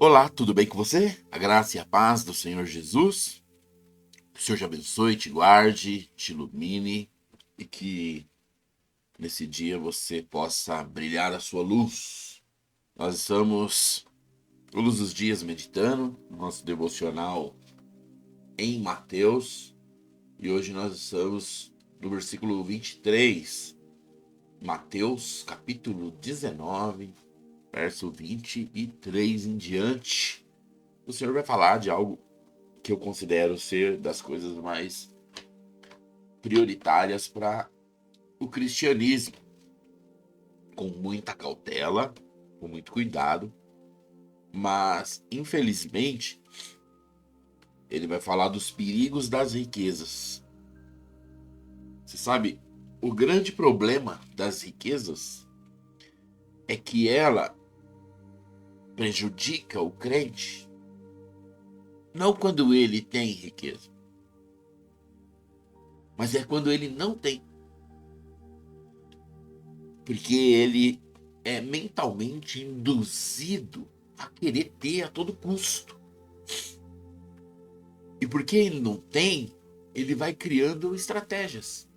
Olá, tudo bem com você? A graça e a paz do Senhor Jesus. Que o Senhor te abençoe, te guarde, te ilumine e que nesse dia você possa brilhar a sua luz. Nós estamos todos os dias meditando no nosso devocional em Mateus e hoje nós estamos no versículo 23, Mateus capítulo 19, verso 23 em diante. O Senhor vai falar de algo que eu considero ser das coisas mais prioritárias para o cristianismo, com muita cautela, com muito cuidado, mas infelizmente ele vai falar dos perigos das riquezas. Você sabe, o grande problema das riquezas é que ela prejudica o crente não quando ele tem riqueza, mas é quando ele não tem. Porque ele é mentalmente induzido a querer ter a todo custo. E porque ele não tem, ele vai criando estratégias.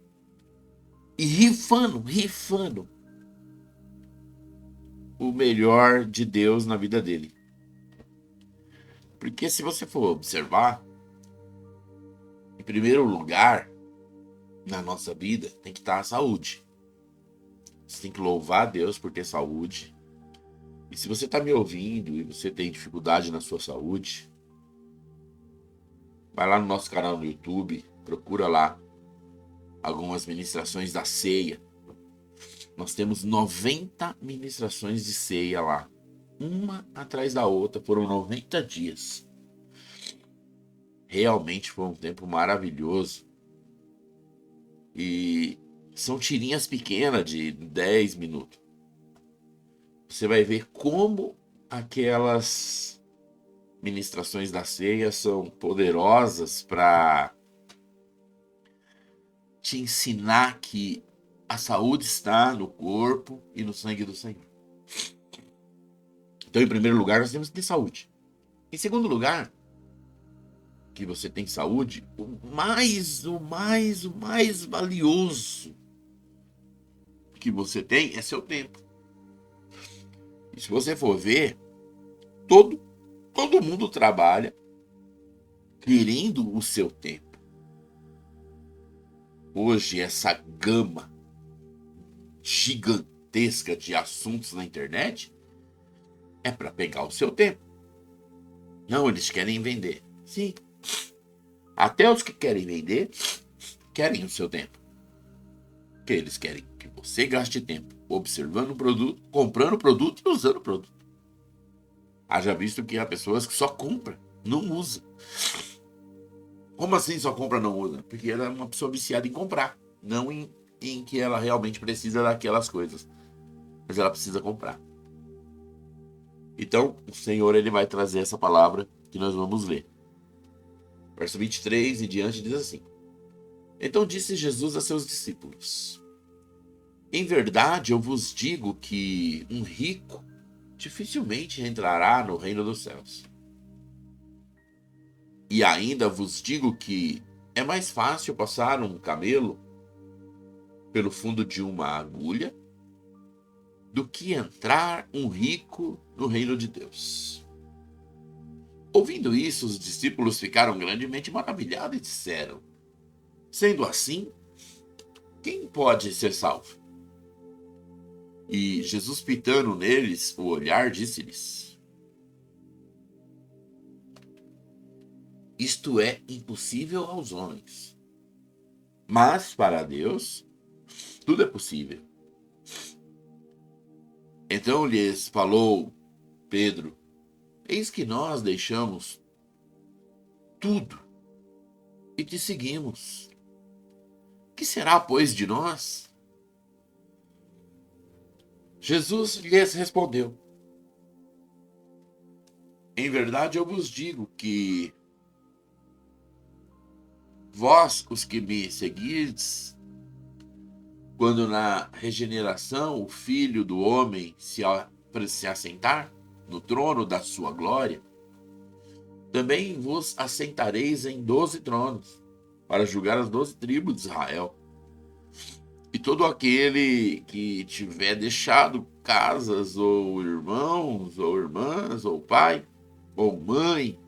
E rifando o melhor de Deus na vida dele. Porque se você for observar, em primeiro lugar, na nossa vida, tem que estar a saúde. Você tem que louvar a Deus por ter saúde. E se você está me ouvindo e você tem dificuldade na sua saúde, vai lá no nosso canal no YouTube, procura lá algumas ministrações da ceia. Nós temos 90 ministrações de ceia lá. Uma atrás da outra, foram 90 dias. Realmente foi um tempo maravilhoso. E são tirinhas pequenas de 10 minutos. Você vai ver como aquelas ministrações da ceia são poderosas para te ensinar que a saúde está no corpo e no sangue do Senhor. Então, em primeiro lugar, nós temos que ter saúde. Em segundo lugar, que você tem saúde, o mais valioso que você tem é seu tempo. E se você for ver, todo mundo trabalha querendo o seu tempo. Hoje, essa gama gigantesca de assuntos na internet é para pegar o seu tempo. Não, eles querem vender. Sim. Até os que querem vender querem o seu tempo. Porque eles querem que você gaste tempo observando o produto, comprando o produto e usando o produto. Haja visto que há pessoas que só compram, não usam. Como assim só compra, não usa? Porque ela é uma pessoa viciada em comprar, não em que ela realmente precisa daquelas coisas. Mas ela precisa comprar. Então, o Senhor ele vai trazer essa palavra que nós vamos ler. Verso 23 e diante diz assim: Então disse Jesus a seus discípulos: Em verdade eu vos digo que um rico dificilmente entrará no reino dos céus. E ainda vos digo que é mais fácil passar um camelo pelo fundo de uma agulha do que entrar um rico no reino de Deus. Ouvindo isso, os discípulos ficaram grandemente maravilhados e disseram: Sendo assim, quem pode ser salvo? E Jesus, fitando neles o olhar, disse-lhes: Isto é impossível aos homens, mas para Deus tudo é possível. Então lhes falou Pedro: Eis que nós deixamos tudo e te seguimos. Que será, pois, de nós? Jesus lhes respondeu: Em verdade eu vos digo que vós, os que me seguides, quando na regeneração o Filho do Homem se assentar, no trono da sua glória, também vos assentareis em 12 tronos, para julgar as 12 tribos de Israel. E todo aquele que tiver deixado casas, ou irmãos, ou irmãs, ou pai, ou mãe,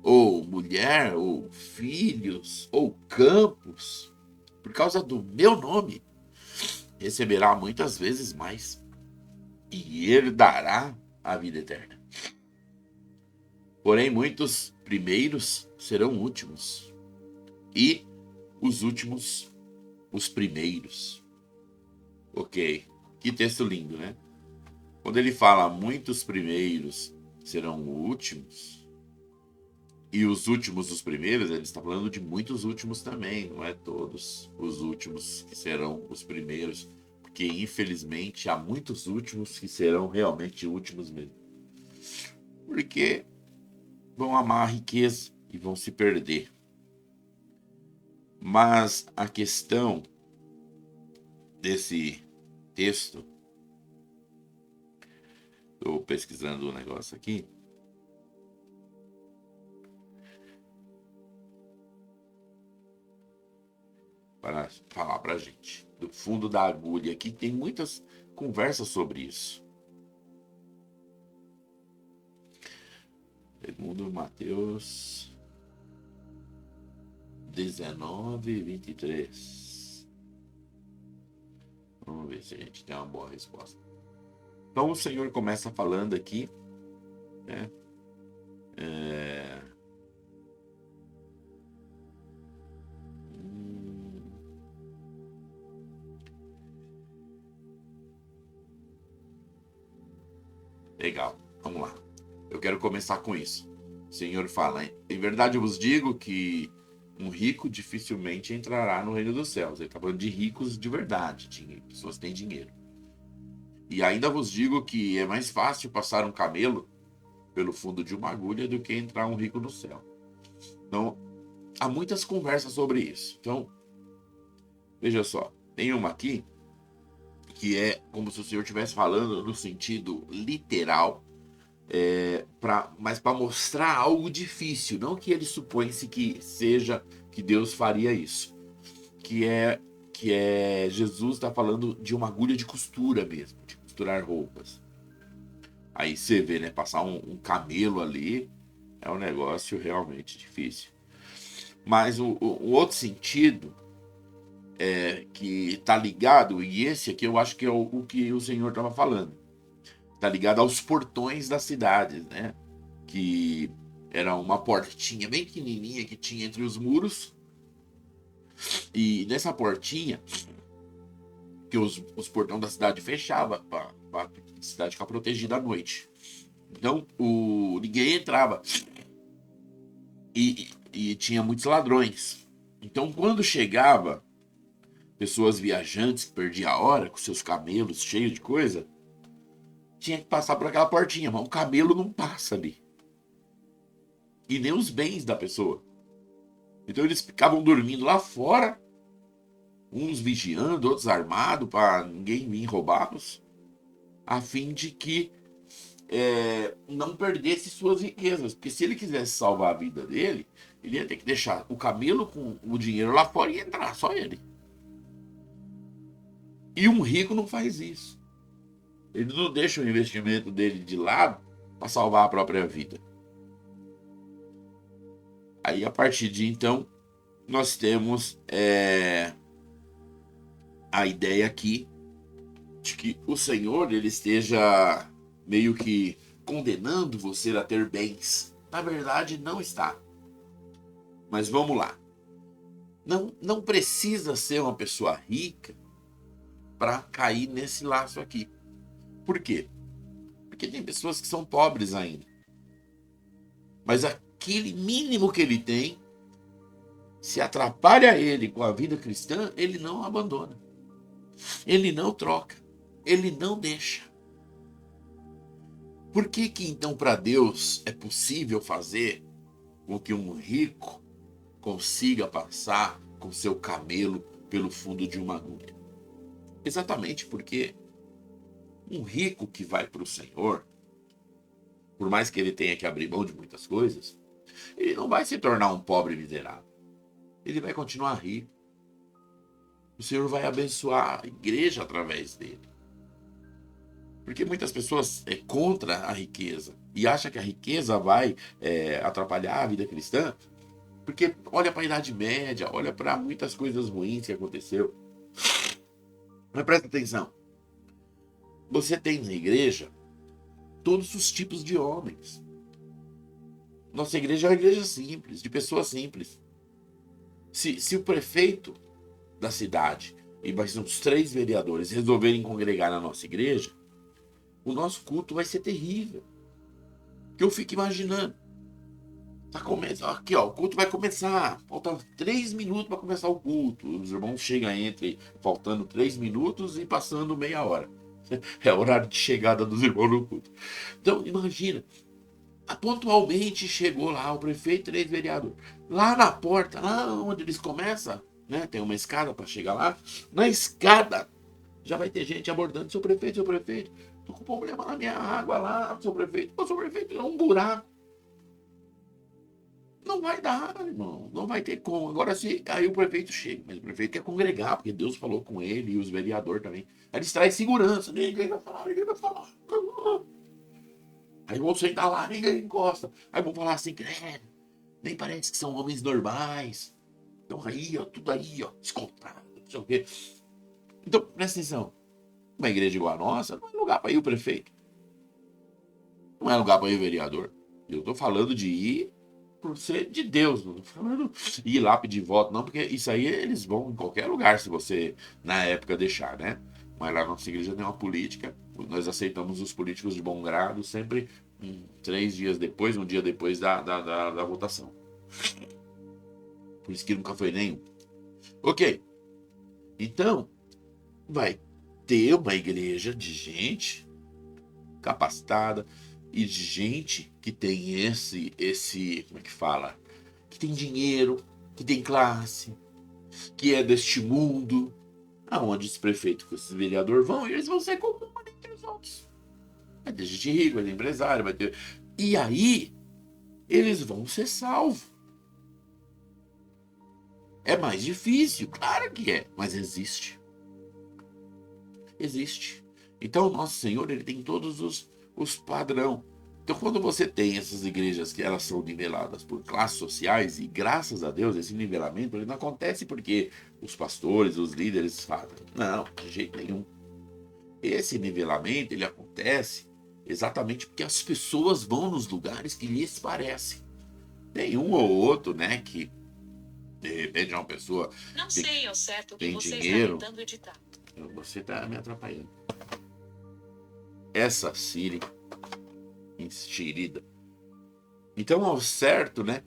ou mulher, ou filhos, ou campos, por causa do meu nome, receberá muitas vezes mais, e herdará a vida eterna. Porém, muitos primeiros serão últimos, e os últimos os primeiros. Ok, que texto lindo, né? Quando ele fala muitos primeiros serão últimos, e os últimos os primeiros, ele está falando de muitos últimos também, não é todos os últimos que serão os primeiros, porque infelizmente há muitos últimos que serão realmente últimos mesmo. Porque vão amar a riqueza e vão se perder. Mas a questão desse texto, estou pesquisando o negócio aqui, para falar para a gente do fundo da agulha, que tem muitas conversas sobre isso. Segundo Mateus 19, 23. Vamos ver se a gente tem uma boa resposta. Então o Senhor começa falando aqui, né? Legal, vamos lá. Eu quero começar com isso. O Senhor fala: em verdade eu vos digo que um rico dificilmente entrará no reino dos céus. Ele está falando de ricos de verdade, pessoas que têm dinheiro. E ainda vos digo que é mais fácil passar um camelo pelo fundo de uma agulha do que entrar um rico no céu. Então, há muitas conversas sobre isso. Então, veja só, tem uma aqui que é como se o Senhor estivesse falando no sentido literal, mas para mostrar algo difícil, não que ele supõe-se que seja que Deus faria isso, que é Jesus está falando de uma agulha de costura mesmo, de costurar roupas. Aí você vê, né, passar um camelo ali é um negócio realmente difícil. Mas o outro sentido que está ligado, e esse aqui eu acho que é o que o Senhor estava falando, está ligado aos portões das cidades, né? Que era uma portinha bem pequenininha que tinha entre os muros, e nessa portinha que os portões da cidade fechavam para a cidade ficar protegida à noite. Então ninguém entrava e tinha muitos ladrões. Então quando chegava pessoas viajantes que perdiam a hora com seus camelos cheios de coisa, tinha que passar por aquela portinha, mas o camelo não passa ali. E nem os bens da pessoa. Então eles ficavam dormindo lá fora, uns vigiando, outros armados, para ninguém vir roubá-los, a fim de que não perdesse suas riquezas. Porque se ele quisesse salvar a vida dele, ele ia ter que deixar o camelo com o dinheiro lá fora e entrar, só ele. E um rico não faz isso. Ele não deixa o investimento dele de lado para salvar a própria vida. Aí, a partir de então, nós temos a ideia aqui de que o Senhor ele esteja meio que condenando você a ter bens. Na verdade, não está. Mas vamos lá. Não precisa ser uma pessoa rica para cair nesse laço aqui. Por quê? Porque tem pessoas que são pobres ainda. Mas aquele mínimo que ele tem, se atrapalha ele com a vida cristã, ele não abandona. Ele não troca. Ele não deixa. Por que então para Deus é possível fazer com que um rico consiga passar com seu camelo pelo fundo de uma agulha? Exatamente porque um rico que vai para o Senhor, por mais que ele tenha que abrir mão de muitas coisas, ele não vai se tornar um pobre miserável. Ele vai continuar rico. O Senhor vai abençoar a igreja através dele. Porque muitas pessoas é contra a riqueza e acham que a riqueza vai atrapalhar a vida cristã. Porque olha para a Idade Média, olha para muitas coisas ruins que aconteceu. Mas presta atenção. Você tem na igreja todos os tipos de homens. Nossa igreja é uma igreja simples, de pessoas simples. Se o prefeito da cidade e mais uns 3 vereadores resolverem congregar na nossa igreja, o nosso culto vai ser terrível. Que eu fico imaginando. Aqui, ó, o culto vai começar. Faltam 3 minutos para começar o culto. Os irmãos chegam faltando 3 minutos e passando meia hora. É o horário de chegada dos irmãos no culto. Então, imagina. Pontualmente chegou lá o prefeito e 3 vereadores. Lá na porta, lá onde eles começam, né? Tem uma escada para chegar lá. Na escada já vai ter gente abordando. Seu prefeito, tô com problema na minha água lá, seu prefeito. Ô, seu prefeito, é um buraco. Não vai dar, irmão. Não vai ter como. Agora, se aí o prefeito chega, mas o prefeito quer congregar, porque Deus falou com ele e os vereadores também. Aí eles trazem segurança. Ninguém vai falar, ninguém vai falar. Aí vão sentar lá, ninguém encosta. Aí vão falar assim, nem parece que são homens normais. Então aí, ó, tudo aí, ó, escoltado, não sei o quê. Então, presta atenção. Uma igreja igual a nossa não é lugar para ir o prefeito. Não é lugar para ir o vereador. Eu tô falando de ir por ser de Deus. Não tô falando de ir lá pedir voto, não, porque isso aí eles vão em qualquer lugar, se você, na época, deixar, né? Mas lá na nossa igreja tem uma política. Nós aceitamos os políticos de bom grado sempre 3 dias depois, um dia depois da votação. Por isso que nunca foi nenhum. Ok. Então, vai ter uma igreja de gente capacitada e de gente que tem como é que fala? Que tem dinheiro, que tem classe, que é deste mundo. Aonde esse prefeito com esses vereadores vão, eles vão ser comuns entre os outros. Vai ter gente rica, vai ter empresário, vai ter... E aí, eles vão ser salvos. É mais difícil, claro que é, mas existe. Existe. Então, o nosso Senhor, ele tem todos os padrão. Então, quando você tem essas igrejas que elas são niveladas por classes sociais, e graças a Deus, esse nivelamento ele não acontece porque os pastores, os líderes fazem. Não, de jeito nenhum. Esse nivelamento, ele acontece exatamente porque as pessoas vão nos lugares que lhes parecem. Tem um ou outro, né, que de repente é uma pessoa não sei ao certo o que tem você dinheiro. está tentando editar. Você tá me atrapalhando. Essa Siri enxerida. Então, ao certo, né?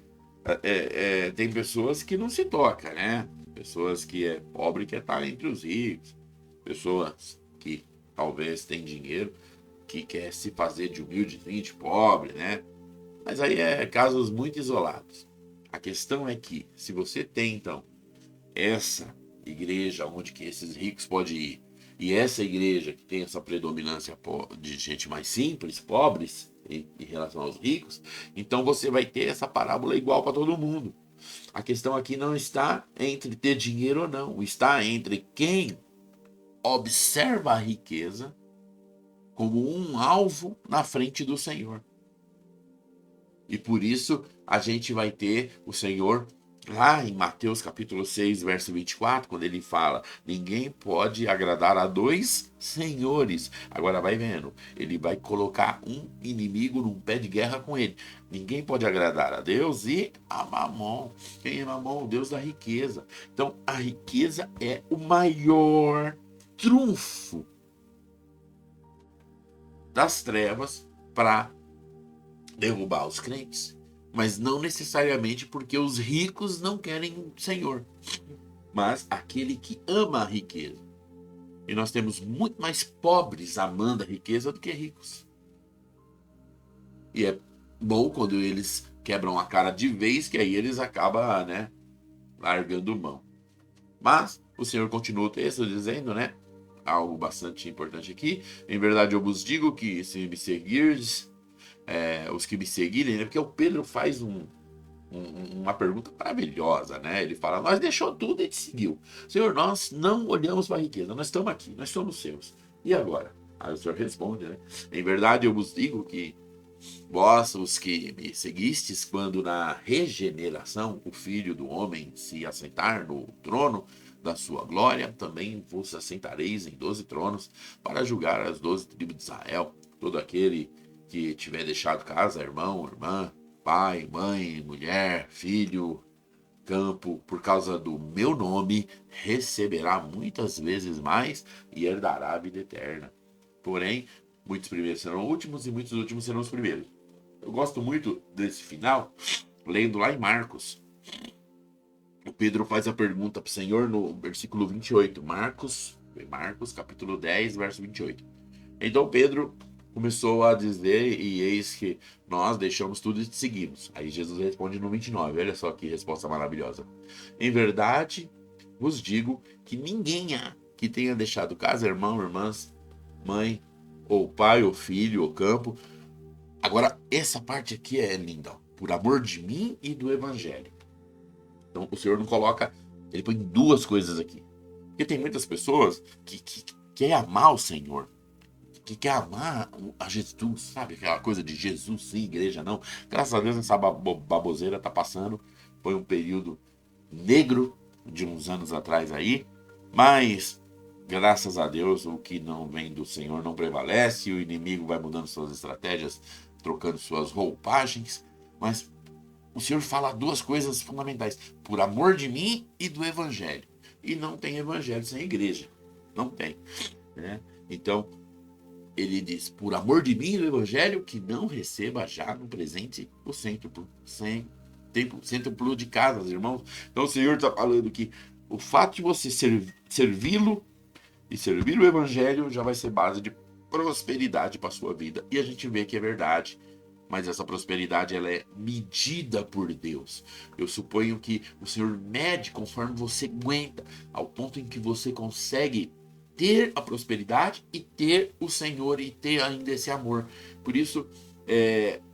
Tem pessoas que não se tocam, né? Pessoas que é pobre que estar entre os ricos. Pessoas que talvez têm dinheiro, que quer se fazer de humildezinho, de pobre, né? Mas aí é casos muito isolados. A questão é que, se você tem, então, essa igreja onde que esses ricos podem ir, e essa igreja que tem essa predominância de gente mais simples, pobres, em relação aos ricos, então você vai ter essa parábola igual para todo mundo. A questão aqui não está entre ter dinheiro ou não, está entre quem observa a riqueza como um alvo na frente do Senhor. E por isso a gente vai ter o Senhor lá em Mateus capítulo 6, verso 24, quando ele fala, ninguém pode agradar a 2 senhores. Agora vai vendo, ele vai colocar um inimigo num pé de guerra com ele. Ninguém pode agradar a Deus e a Mamon. Quem é Mamon? O Deus da riqueza. Então a riqueza é o maior trunfo das trevas para derrubar os crentes. Mas não necessariamente porque os ricos não querem o Senhor, mas aquele que ama a riqueza. E nós temos muito mais pobres amando a riqueza do que ricos. E é bom quando eles quebram a cara de vez, que aí eles acabam, né, largando mão. Mas o Senhor continua o texto dizendo, né, algo bastante importante aqui. Em verdade eu vos digo que se me seguirdes, os que me seguirem, né? Porque o Pedro faz uma pergunta maravilhosa, né? Ele fala: nós deixou tudo e te seguiu. Senhor, nós não olhamos para a riqueza, nós estamos aqui, nós somos seus. E agora? Aí o Senhor responde, né? Em verdade eu vos digo que vós, os que me seguistes, quando na regeneração o Filho do Homem se assentar no trono da sua glória, também vos assentareis em 12 tronos para julgar as 12 tribos de Israel. Todo aquele que tiver deixado casa, irmão, irmã, pai, mãe, mulher, filho, campo, por causa do meu nome, receberá muitas vezes mais e herdará a vida eterna. Porém, muitos primeiros serão últimos e muitos últimos serão os primeiros. Eu gosto muito desse final, lendo lá em Marcos. O Pedro faz a pergunta para o Senhor no versículo 28. Marcos, capítulo 10, verso 28. Então Pedro começou a dizer, e eis que nós deixamos tudo e te seguimos. Aí Jesus responde no 29. Olha só que resposta maravilhosa. Em verdade, vos digo que ninguém há que tenha deixado casa, irmão, irmãs, mãe, ou pai, ou filho, ou campo. Agora, essa parte aqui é linda. Por amor de mim e do evangelho. Então, o Senhor não coloca... Ele põe duas coisas aqui. Porque tem muitas pessoas que quer amar o Senhor, que quer amar a Jesus, sabe? Aquela coisa de Jesus sim, igreja não. Graças a Deus essa baboseira tá passando. Foi um período negro de uns anos atrás aí. Mas, graças a Deus, o que não vem do Senhor não prevalece. O inimigo vai mudando suas estratégias, trocando suas roupagens. Mas o Senhor fala duas coisas fundamentais: por amor de mim e do evangelho. E não tem evangelho sem igreja. Não tem, né? Então, ele diz: por amor de mim e do evangelho, que não receba já no presente o cêntuplo de casas, irmãos. Então, o Senhor está falando que o fato de você servi-lo e servir o evangelho já vai ser base de prosperidade para sua vida. E a gente vê que é verdade. Mas essa prosperidade ela é medida por Deus. Eu suponho que o Senhor mede conforme você aguenta, ao ponto em que você consegue ter a prosperidade e ter o Senhor e ter ainda esse amor. Por isso,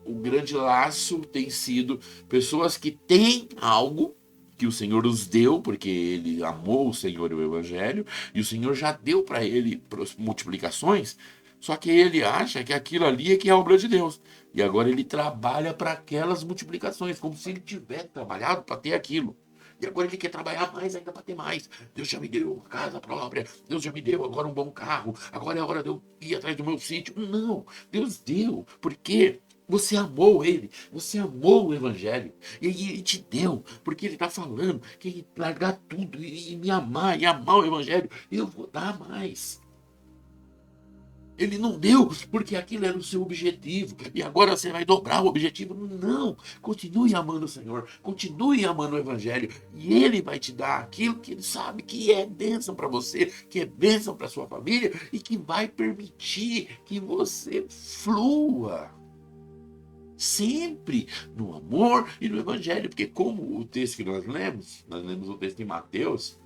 o grande laço tem sido pessoas que têm algo que o Senhor os deu, porque ele amou o Senhor e o Evangelho, e o Senhor já deu para ele multiplicações, só que ele acha que aquilo ali é que é a obra de Deus. E agora ele trabalha para aquelas multiplicações, como se ele tivesse trabalhado para ter aquilo. E agora ele quer trabalhar mais ainda para ter mais. Deus já me deu casa própria, Deus já me deu agora um bom carro, agora é a hora de eu ir atrás do meu sítio. Não, Deus deu, porque você amou ele, você amou o evangelho, e ele te deu, porque ele está falando que largar tudo e me amar, e amar o evangelho, eu vou dar mais. Ele não deu porque aquilo era o seu objetivo e agora você vai dobrar o objetivo. Não, continue amando o Senhor, continue amando o Evangelho e Ele vai te dar aquilo que Ele sabe que é bênção para você, que é bênção para sua família e que vai permitir que você flua sempre no amor e no Evangelho, porque como o texto que nós lemos o texto de Mateus.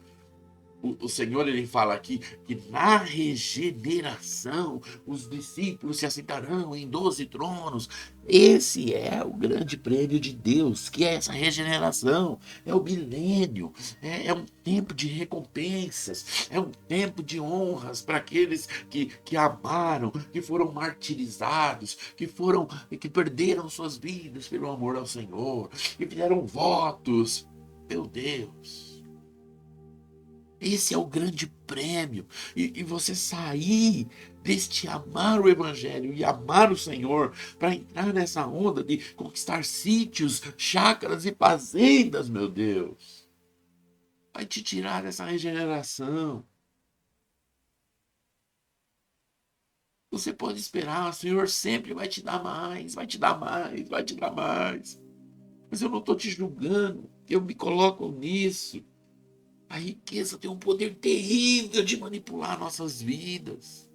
O Senhor ele fala aqui que na regeneração os discípulos se assentarão em 12 tronos. Esse é o grande prêmio de Deus, que é essa regeneração, é o milênio, é um tempo de recompensas, é um tempo de honras para aqueles que amaram, que foram martirizados, que perderam suas vidas pelo amor ao Senhor, que fizeram votos. Meu Deus. Esse é o grande prêmio. E você sair deste amar o Evangelho e amar o Senhor para entrar nessa onda de conquistar sítios, chácaras e fazendas, meu Deus. Vai te tirar dessa regeneração. Você pode esperar, o Senhor sempre vai te dar mais, vai te dar mais, vai te dar mais. Mas eu não estou te julgando, eu me coloco nisso. A riqueza tem um poder terrível de manipular nossas vidas,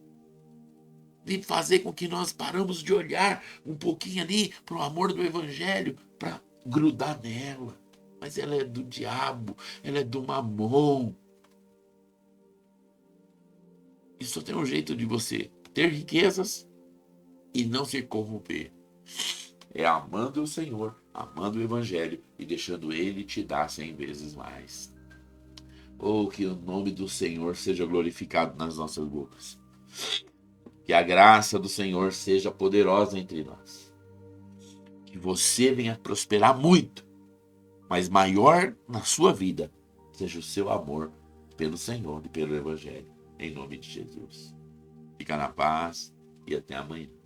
de fazer com que nós paramos de olhar um pouquinho ali para o amor do Evangelho, para grudar nela. Mas ela é do diabo, ela é do mamon. E só tem um jeito de você ter riquezas e não se corromper. É amando o Senhor, amando o Evangelho e deixando Ele te dar 100 vezes mais. Oh, que o nome do Senhor seja glorificado nas nossas bocas. Que a graça do Senhor seja poderosa entre nós. Que você venha prosperar muito, mas maior na sua vida seja o seu amor pelo Senhor e pelo Evangelho. Em nome de Jesus. Fica na paz e até amanhã.